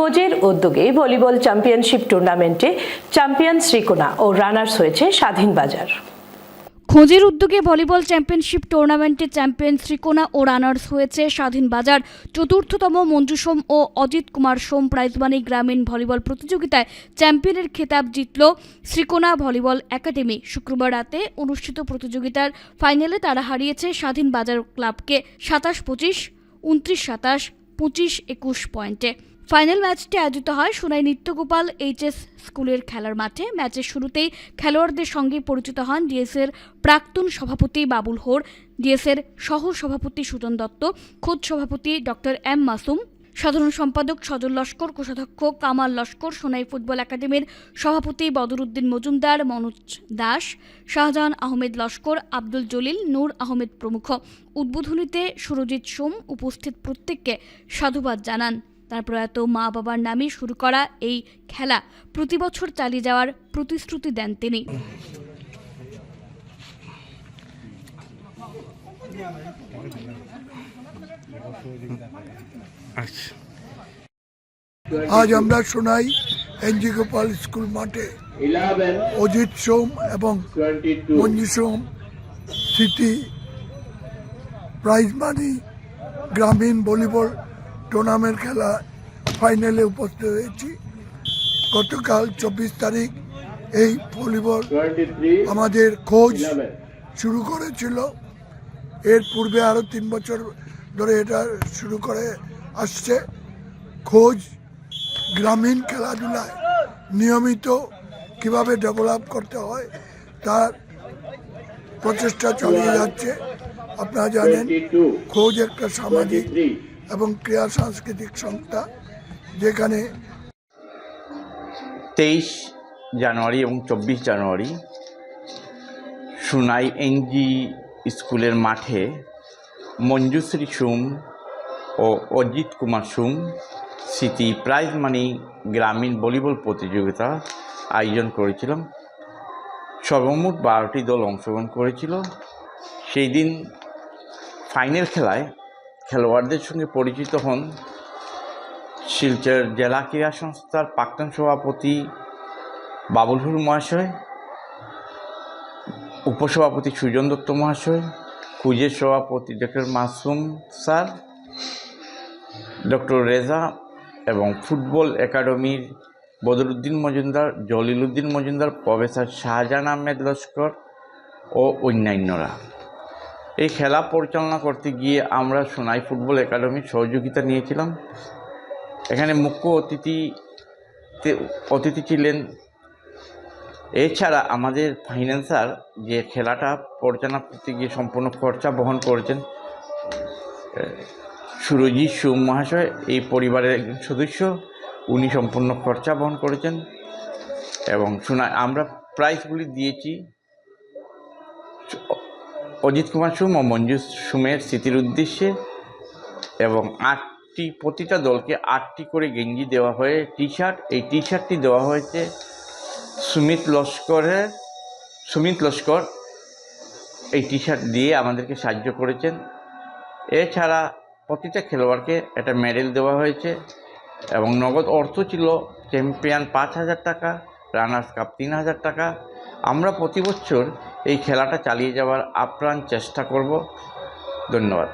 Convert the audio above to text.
খোঁজের উদ্যোগে volleyball championship টুর্নামেন্টে champion Srikona ও runners হয়েছে স্বাধীন বাজার। খোঁজের উদ্যোগে ভলিবল চ্যাম্পিয়নশিপ টুর্নামেন্টে চ্যাম্পিয়ন শ্রীকোনা ও রানার্স হয়েছে স্বাধীন বাজার। চতুর্থতম মঞ্জু সোম ও অজিত কুমার সোম প্রাইজমানি গ্রামীণ ভলিবল প্রতিযোগিতায় চ্যাম্পিয়নের খেতাব জিতল শ্রীকোনা ভলিবল একাডেমি। শুক্রবার রাতে অনুষ্ঠিত প্রতিযোগিতার ফাইনালে তারা হারিয়েছে স্বাধীন বাজার ক্লাবকে 27-25, 29-27, 25-21 পয়েন্টে। ফাইনাল ম্যাচটি আয়োজিত হয় সোনাই নিত্যগোপাল এইচএস স্কুলের খেলার মাঠে। ম্যাচের শুরুতেই খেলোয়াড়দের সঙ্গে পরিচিত হন ডিএসের প্রাক্তন সভাপতি বাবুল হোর, ডিএসের সহ সভাপতি সুজন দত্ত, খোদ সভাপতি ডক্টর এম মাসুম, সাধারণ সম্পাদক সজল লস্কর, কোষাধ্যক্ষ কামাল লস্কর, সোনাই ফুটবল একাডেমির সভাপতি বদরুদ্দিন মজুমদার, মনোজ দাস, শাহজাহান আহমেদ লস্কর, আব্দুল জলিল, নূর আহমেদ প্রমুখ। উদ্বোধনীতে সুরজিৎ সোম উপস্থিত প্রত্যেককে সাধুবাদ জানান। তার প্রয়াত মা বাবার নামে শুরু করা এই খেলা প্রতি বছর চালিয়ে যাওয়ার প্রতিশ্রুতি দেন তিনি। আজ আমরা সোনাই এনজি গোপাল স্কুল মাঠে অজিত সোম এবং মঞ্জু সোম স্মৃতি প্রাইজ মানি গ্রামীণ ভলিবল টুর্নামেন্ট খেলা ফাইনালে উপস্থিত হয়েছি। গতকাল 24 তারিখ এই ভলিবল আমাদের খোঁজ শুরু করেছিল। এর পূর্বে আরও 3 বছর ধরে এটা শুরু করে আসছে। খোঁজ গ্রামীণ খেলাধুলায় নিয়মিত কিভাবে ডেভেলপ করতে হয় তার প্রচেষ্টা চালিয়ে যাচ্ছে। আপনারা জানেন খোঁজ একটা সামাজিক এবং ক্রীড়া সাংস্কৃতিক সংস্থা, যেখানে 23 জানুয়ারি এবং 24 জানুয়ারি সোনাই এনজি স্কুলের মাঠে মঞ্জুশ্রী সোম ও অজিত কুমার সোম স্মৃতি প্রাইজ মানি গ্রামীণ ভলিবল প্রতিযোগিতা আয়োজন করেছিলাম। সর্বমোট 12টি দল অংশগ্রহণ করেছিল। সেই দিন ফাইনাল খেলায় খেলোয়াড়দের সঙ্গে পরিচিত হন শিলচর জেলা ক্রীড়া সংস্থার প্রাক্তন সভাপতি বাবুল হোর মহাশয়, উপসভাপতি সুজন দত্ত মহাশয়, খুঁজের সভাপতি doctor Masum sir, doctor Reza এবং ফুটবল একাডেমির বদরুদ্দিন মজুমদার, জলিল উদ্দিন মজুমদার, প্রফেসর শাহজাহান আহমেদ লস্কর ও অন্যান্যরা। এই খেলা পরিচালনা করতে গিয়ে আমরা সোনাই ফুটবল একাডেমির সহযোগিতা নিয়েছিলাম। এখানে মুখ্য অতিথি ছিলেন। এছাড়া আমাদের ফাইন্যান্সার যে খেলাটা পরিচালনা করতে গিয়ে সম্পূর্ণ খরচা বহন করেছেন সুরজিৎ সোম মহাশয়, এই পরিবারের একজন সদস্য, উনি সম্পূর্ণ খরচা বহন করেছেন। এবং আমরা প্রাইজগুলি দিয়েছি অজিত কুমার সোম ও মঞ্জু সোমের স্মৃতির উদ্দেশ্যে। এবং প্রতিটা দলকে 8টি করে গেঞ্জি দেওয়া হয়ে টি-শার্ট, এই টি-শার্টটি দেওয়া হয়েছে সুমিত লস্কর এই টি-শার্ট দিয়ে আমাদেরকে সাহায্য করেছেন। এছাড়া প্রতিটা খেলোয়াড়কে একটা মেডেল দেওয়া হয়েছে এবং নগদ অর্থ ছিল চ্যাম্পিয়ন 5,000 টাকা, রানার্স কাপ 3,000 টাকা। আমরা প্রতি বছর এই খেলাটা চালিয়ে যাওয়ার আপ্রাণ চেষ্টা করব। ধন্যবাদ।